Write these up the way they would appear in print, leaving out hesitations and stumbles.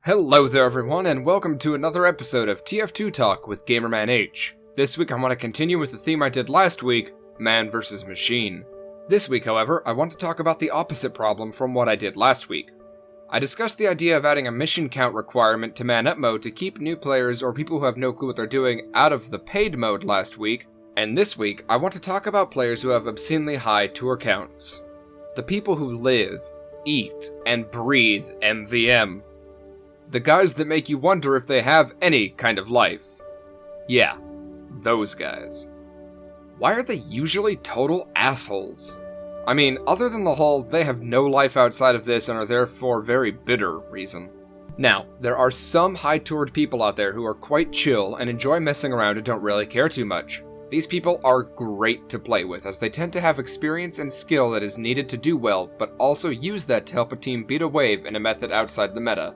Hello there everyone, and welcome to another episode of TF2 Talk with Gamerman H. This week I want to continue with the theme I did last week, Man vs. Machine. This week, however, I want to talk about the opposite problem from what I did last week. I discussed the idea of adding a mission count requirement to Man Up mode to keep new players or people who have no clue what they're doing out of the paid mode last week, and this week I want to talk about players who have obscenely high tour counts. The people who live, eat, and breathe MVM. The guys that make you wonder if they have any kind of life. Yeah, those guys. Why are they usually total assholes? I mean, other than the whole they have no life outside of this and are therefore very bitter reason. Now, there are some high-toured people out there who are quite chill and enjoy messing around and don't really care too much. These people are great to play with, as they tend to have experience and skill that is needed to do well, but also use that to help a team beat a wave in a method outside the meta.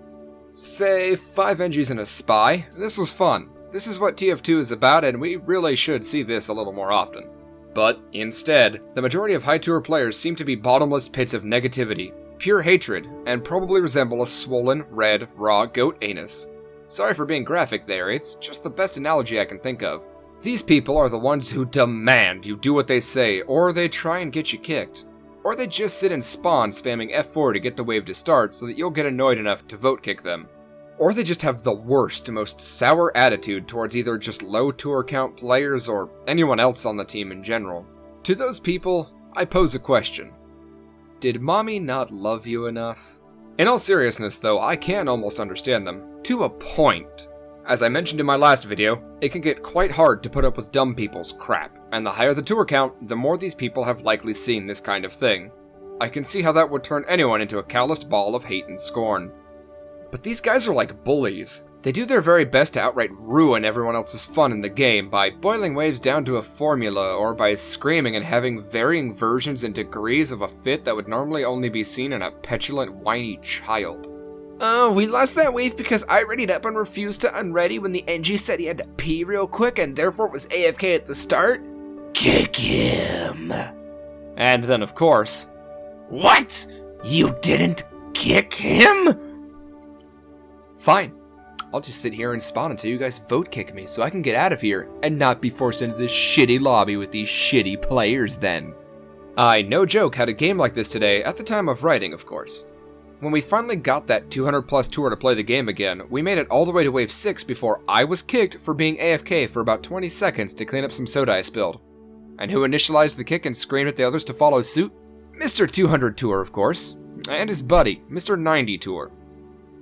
Say, 5 NGs and a spy. This was fun. This is what TF2 is about, and we really should see this a little more often. But, instead, the majority of high-tour players seem to be bottomless pits of negativity, pure hatred, and probably resemble a swollen, red, raw goat anus. Sorry for being graphic there, it's just the best analogy I can think of. These people are the ones who demand you do what they say, or they try and get you kicked. Or they just sit and spawn spamming F4 to get the wave to start so that you'll get annoyed enough to vote kick them. Or they just have the worst, most sour attitude towards either just low tour count players or anyone else on the team in general. To those people, I pose a question. Did mommy not love you enough? In all seriousness though, I can almost understand them. To a point. As I mentioned in my last video, it can get quite hard to put up with dumb people's crap, and the higher the tour count, the more these people have likely seen this kind of thing. I can see how that would turn anyone into a calloused ball of hate and scorn. But these guys are like bullies. They do their very best to outright ruin everyone else's fun in the game by boiling waves down to a formula, or by screaming and having varying versions and degrees of a fit that would normally only be seen in a petulant, whiny child. Oh, we lost that wave because I readied up and refused to unready when the NG said he had to pee real quick and therefore was AFK at the start? Kick him! And then, of course, what? You didn't kick him? Fine. I'll just sit here and spawn until you guys vote kick me so I can get out of here and not be forced into this shitty lobby with these shitty players then. I, no joke, had a game like this today at the time of writing, of course. When we finally got that 200 plus tour to play the game again, we made it all the way to wave 6 before I was kicked for being AFK for about 20 seconds to clean up some soda I spilled. And who initialized the kick and screamed at the others to follow suit? Mr. 200 Tour, of course, and his buddy, Mr. 90 Tour.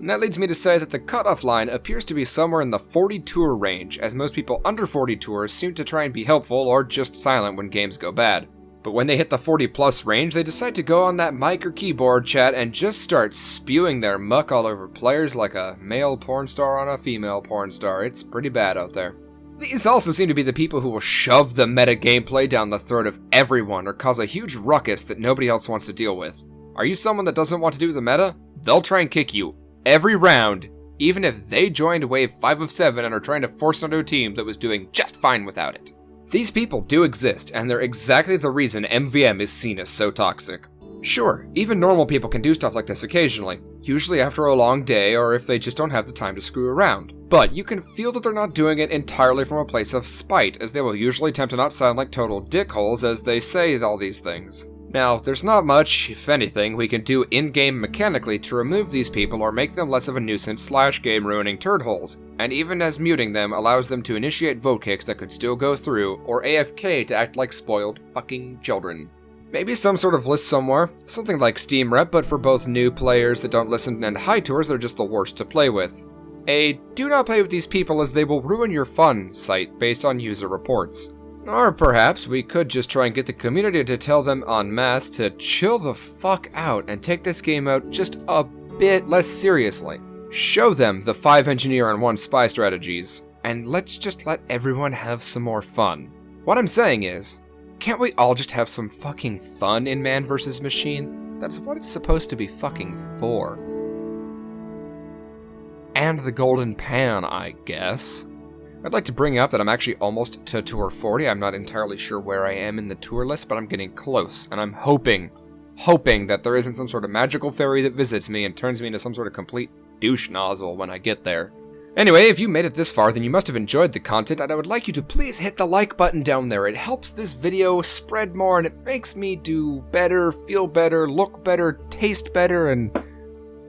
And that leads me to say that the cutoff line appears to be somewhere in the 40 tour range, as most people under 40 tours seem to try and be helpful or just silent when games go bad. But when they hit the 40 plus range, they decide to go on that mic or keyboard chat and just start spewing their muck all over players like a male porn star on a female porn star. It's pretty bad out there. These also seem to be the people who will shove the meta gameplay down the throat of everyone or cause a huge ruckus that nobody else wants to deal with. Are you someone that doesn't want to do the meta? They'll try and kick you every round, even if they joined wave 5 of 7 and are trying to force onto a team that was doing just fine without it. These people do exist, and they're exactly the reason MVM is seen as so toxic. Sure, even normal people can do stuff like this occasionally, usually after a long day or if they just don't have the time to screw around. But you can feel that they're not doing it entirely from a place of spite, as they will usually attempt to not sound like total dickholes as they say all these things. Now, there's not much, if anything, we can do in-game mechanically to remove these people or make them less of a nuisance / game-ruining turd holes, and even as muting them allows them to initiate vote kicks that could still go through, or AFK to act like spoiled fucking children. Maybe some sort of list somewhere, something like Steam Rep, but for both new players that don't listen and high tours that are just the worst to play with. A do not play with these people as they will ruin your fun site based on user reports. Or perhaps we could just try and get the community to tell them en masse to chill the fuck out and take this game out just a bit less seriously. Show them the 5 engineer and 1 spy strategies, and let's just let everyone have some more fun. What I'm saying is, can't we all just have some fucking fun in Man vs. Machine? That's what it's supposed to be fucking for. And the golden pan, I guess. I'd like to bring up that I'm actually almost to Tour 40. I'm not entirely sure where I am in the tour list, but I'm getting close, and I'm hoping that there isn't some sort of magical fairy that visits me and turns me into some sort of complete douche nozzle when I get there. Anyway, if you made it this far, then you must have enjoyed the content, and I would like you to please hit the like button down there. It helps this video spread more, and it makes me do better, feel better, look better, taste better, and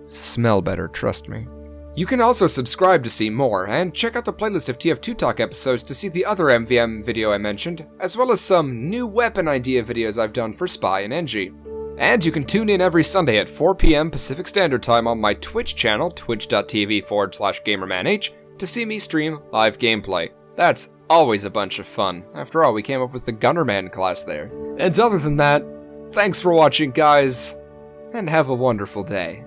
smell better, trust me. You can also subscribe to see more, and check out the playlist of TF2 Talk episodes to see the other MVM video I mentioned, as well as some new weapon idea videos I've done for Spy and NG. And you can tune in every Sunday at 4 PM Pacific Standard Time on my Twitch channel, twitch.tv/GamermanH, to see me stream live gameplay. That's always a bunch of fun. After all, we came up with the Gunnerman class there. And other than that, thanks for watching, guys, and have a wonderful day.